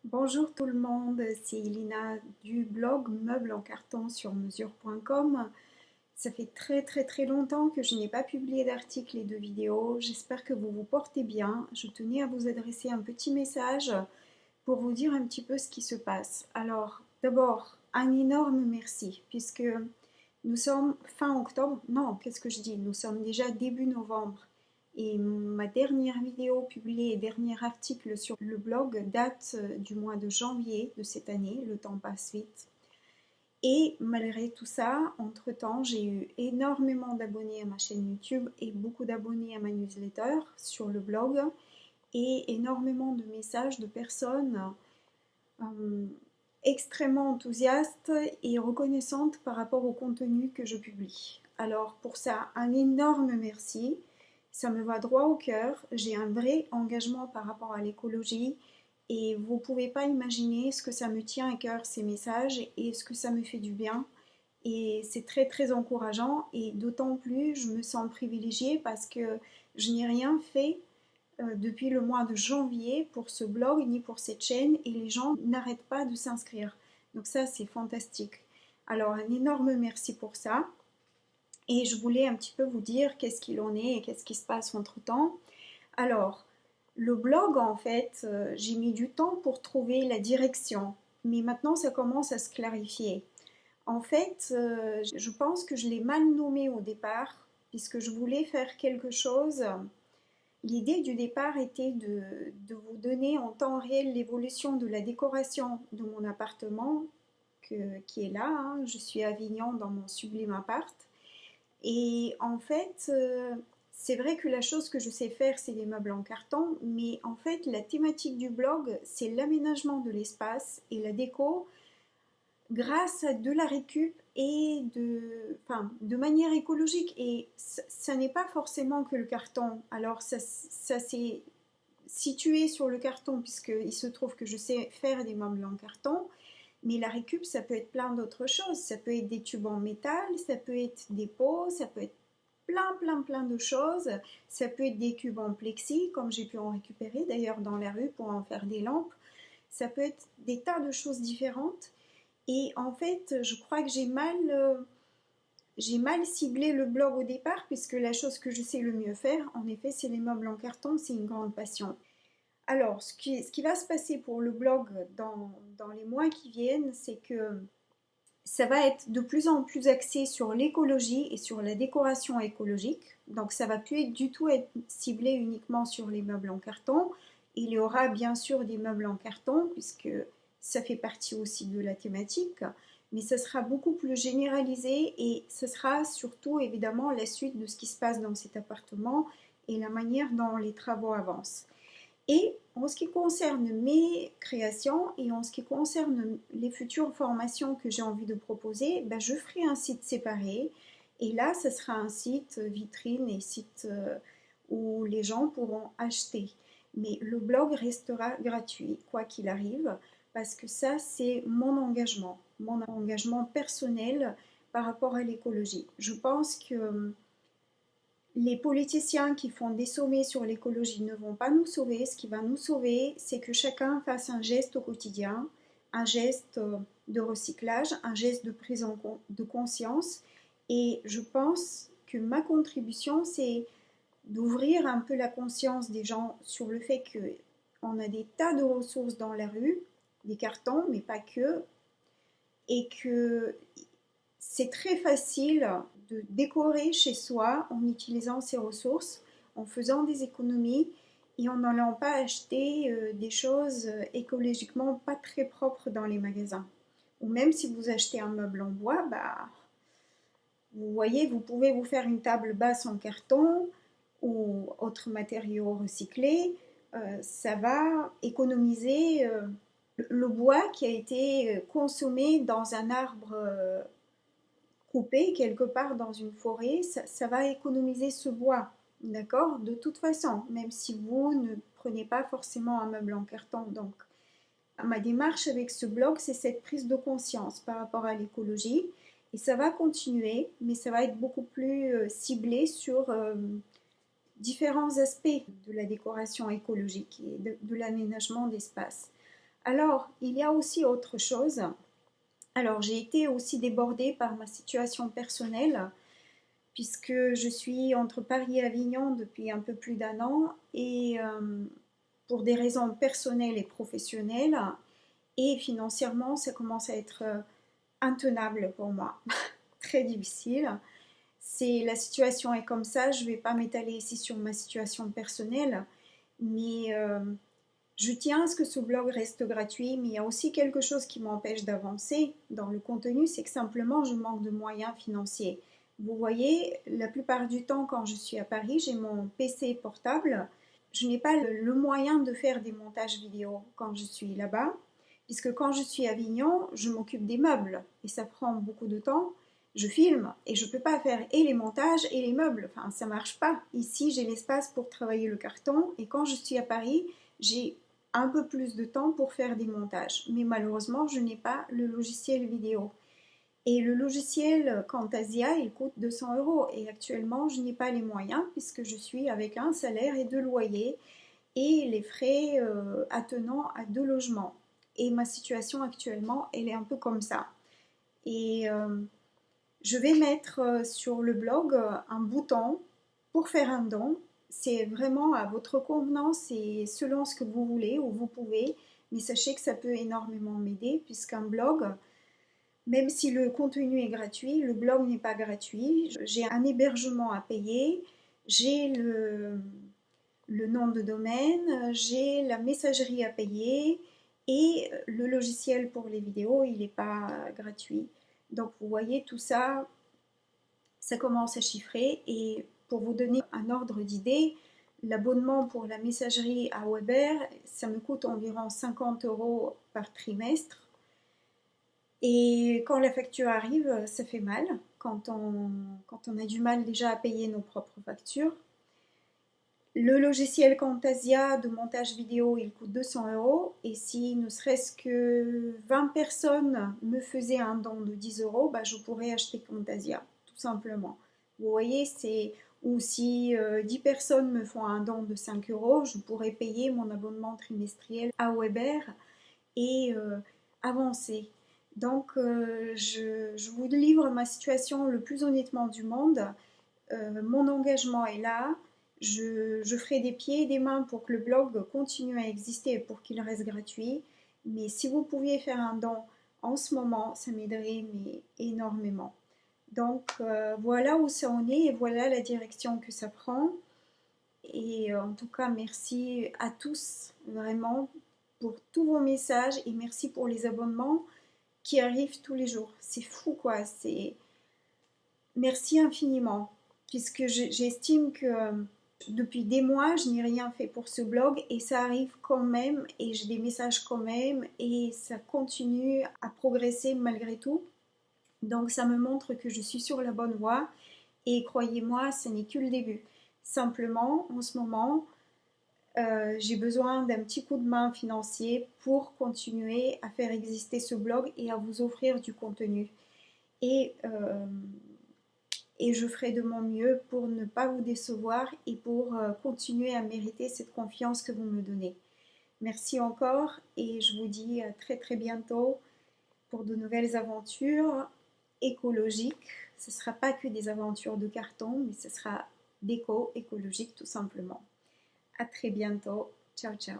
Bonjour tout le monde, c'est Elina du blog Meubles en carton sur mesure.com. Ça fait très longtemps que je n'ai pas publié d'articles et de vidéos. J'espère que vous vous portez bien. Je tenais à vous adresser un petit message pour vous dire un petit peu ce qui se passe. Alors, d'abord, un énorme merci puisque nous sommes fin octobre. Non, qu'est-ce que je dis? Nous sommes déjà début novembre. Et ma dernière vidéo publiée, dernier article sur le blog date du mois de janvier de cette année. Le temps passe vite. Et malgré tout ça, entre-temps, j'ai eu énormément d'abonnés à ma chaîne YouTube et beaucoup d'abonnés à ma newsletter sur le blog et énormément de messages de personnes euh, extrêmement enthousiastes et reconnaissantes par rapport au contenu que je publie. Alors pour ça, un énorme merci. Ça me va droit au cœur. J'ai un vrai engagement par rapport à l'écologie et vous ne pouvez pas imaginer ce que ça me tient à cœur ces messages et ce que ça me fait du bien. Et c'est très encourageant et d'autant plus je me sens privilégiée parce que je n'ai rien fait depuis le mois de janvier pour ce blog ni pour cette chaîne et les gens n'arrêtent pas de s'inscrire. Donc ça c'est fantastique. Alors un énorme merci pour ça. Et je voulais un petit peu vous dire qu'est-ce qu'il en est et qu'est-ce qui se passe entre-temps. Alors, le blog, en fait, j'ai mis du temps pour trouver la direction, mais maintenant ça commence à se clarifier. En fait, je pense que je l'ai mal nommé au départ, puisque je voulais faire quelque chose. L'idée du départ était de vous donner en temps réel l'évolution de la décoration de mon appartement, qui est là, hein. Je suis à Avignon dans mon sublime appart. Et en fait, c'est vrai que la chose que je sais faire, c'est des meubles en carton, mais en fait, la thématique du blog, c'est l'aménagement de l'espace et la déco grâce à de la récup et de manière écologique. Et ça n'est pas forcément que le carton. Alors, ça s'est situé sur le carton, puisqu'il se trouve que je sais faire des meubles en carton. Mais la récup, ça peut être plein d'autres choses. Ça peut être des tubes en métal, ça peut être des pots, ça peut être plein de choses. Ça peut être des cubes en plexi, comme j'ai pu en récupérer d'ailleurs dans la rue pour en faire des lampes. Ça peut être des tas de choses différentes. Et en fait, je crois que j'ai mal ciblé le blog au départ, puisque la chose que je sais le mieux faire, en effet, c'est les meubles en carton, c'est une grande passion. Alors, ce qui va se passer pour le blog dans les mois qui viennent, c'est que ça va être de plus en plus axé sur l'écologie et sur la décoration écologique. Donc, ça va plus du tout être ciblé uniquement sur les meubles en carton. Il y aura bien sûr des meubles en carton, puisque ça fait partie aussi de la thématique, mais ça sera beaucoup plus généralisé et ce sera surtout évidemment la suite de ce qui se passe dans cet appartement et la manière dont les travaux avancent. Et en ce qui concerne mes créations et en ce qui concerne les futures formations que j'ai envie de proposer, ben je ferai un site séparé. Et là, ce sera un site vitrine et site où les gens pourront acheter. Mais le blog restera gratuit, quoi qu'il arrive, parce que ça, c'est mon engagement personnel par rapport à l'écologie. Je pense que les politiciens qui font des sommets sur l'écologie ne vont pas nous sauver. Ce qui va nous sauver, c'est que chacun fasse un geste au quotidien, un geste de recyclage, un geste de conscience. Et je pense que ma contribution, c'est d'ouvrir un peu la conscience des gens sur le fait qu'on a des tas de ressources dans la rue, des cartons, mais pas que, et que c'est très facile de décorer chez soi en utilisant ces ressources, en faisant des économies et en n'allant pas acheter des choses écologiquement pas très propres dans les magasins. Ou même si vous achetez un meuble en bois, bah, vous voyez, vous pouvez vous faire une table basse en carton ou autres matériaux recyclés. Ça va économiser le bois qui a été consommé dans un arbre coupé quelque part dans une forêt, ça va économiser ce bois, d'accord? De toute façon, même si vous ne prenez pas forcément un meuble en carton. Donc, ma démarche avec ce blog, c'est cette prise de conscience par rapport à l'écologie. Et ça va continuer, mais ça va être beaucoup plus ciblé sur différents aspects de la décoration écologique et de l'aménagement d'espace. Alors, il y a aussi autre chose. Alors, j'ai été aussi débordée par ma situation personnelle, puisque je suis entre Paris et Avignon depuis un peu plus d'un an, et pour des raisons personnelles et professionnelles, et financièrement, ça commence à être intenable pour moi, très difficile. La situation est comme ça, je ne vais pas m'étaler ici sur ma situation personnelle, mais je tiens à ce que ce blog reste gratuit, mais il y a aussi quelque chose qui m'empêche d'avancer dans le contenu, c'est que simplement je manque de moyens financiers. Vous voyez, la plupart du temps quand je suis à Paris, j'ai mon PC portable. Je n'ai pas le moyen de faire des montages vidéo quand je suis là-bas, puisque quand je suis à Avignon, je m'occupe des meubles et ça prend beaucoup de temps. Je filme et je ne peux pas faire et les montages et les meubles. Enfin, ça ne marche pas. Ici, j'ai l'espace pour travailler le carton et quand je suis à Paris, j'ai un peu plus de temps pour faire des montages. Mais malheureusement, je n'ai pas le logiciel vidéo. Et le logiciel Camtasia, il coûte 200 euros. Et actuellement, je n'ai pas les moyens puisque je suis avec un salaire et deux loyers et les frais attenant à deux logements. Et ma situation actuellement, elle est un peu comme ça. Et je vais mettre sur le blog un bouton pour faire un don. C'est vraiment à votre convenance et selon ce que vous voulez ou vous pouvez. Mais sachez que ça peut énormément m'aider puisqu'un blog, même si le contenu est gratuit, le blog n'est pas gratuit. J'ai un hébergement à payer, j'ai le nom de domaine, j'ai la messagerie à payer et le logiciel pour les vidéos, il n'est pas gratuit. Donc vous voyez, tout ça, ça commence à chiffrer. Et pour vous donner un ordre d'idée, l'abonnement pour la messagerie à Weber, ça me coûte environ 50 euros par trimestre. Et quand la facture arrive, ça fait mal, quand on a du mal déjà à payer nos propres factures. Le logiciel Camtasia de montage vidéo, il coûte 200 euros. Et si ne serait-ce que 20 personnes me faisaient un don de 10 euros, bah, je pourrais acheter Camtasia, tout simplement. Vous voyez, ou si 10 personnes me font un don de 5 euros, je pourrais payer mon abonnement trimestriel à Weber et avancer. Donc, je vous livre ma situation le plus honnêtement du monde. Mon engagement est là. Je ferai des pieds et des mains pour que le blog continue à exister et pour qu'il reste gratuit. Mais si vous pouviez faire un don en ce moment, ça m'aiderait mais énormément. Donc voilà où ça en est et voilà la direction que ça prend. Et en tout cas, merci à tous vraiment pour tous vos messages et merci pour les abonnements qui arrivent tous les jours. C'est fou quoi, c'est merci infiniment puisque j'estime que depuis des mois, je n'ai rien fait pour ce blog et ça arrive quand même et j'ai des messages quand même et ça continue à progresser malgré tout. Donc ça me montre que je suis sur la bonne voie et croyez-moi, ce n'est que le début. Simplement, en ce moment, j'ai besoin d'un petit coup de main financier pour continuer à faire exister ce blog et à vous offrir du contenu. Et, euh, et je ferai de mon mieux pour ne pas vous décevoir et pour continuer à mériter cette confiance que vous me donnez. Merci encore et je vous dis à très très bientôt pour de nouvelles aventures écologiques. Ce ne sera pas que des aventures de carton, mais ce sera d'éco-écologique tout simplement. À très bientôt. Ciao, ciao.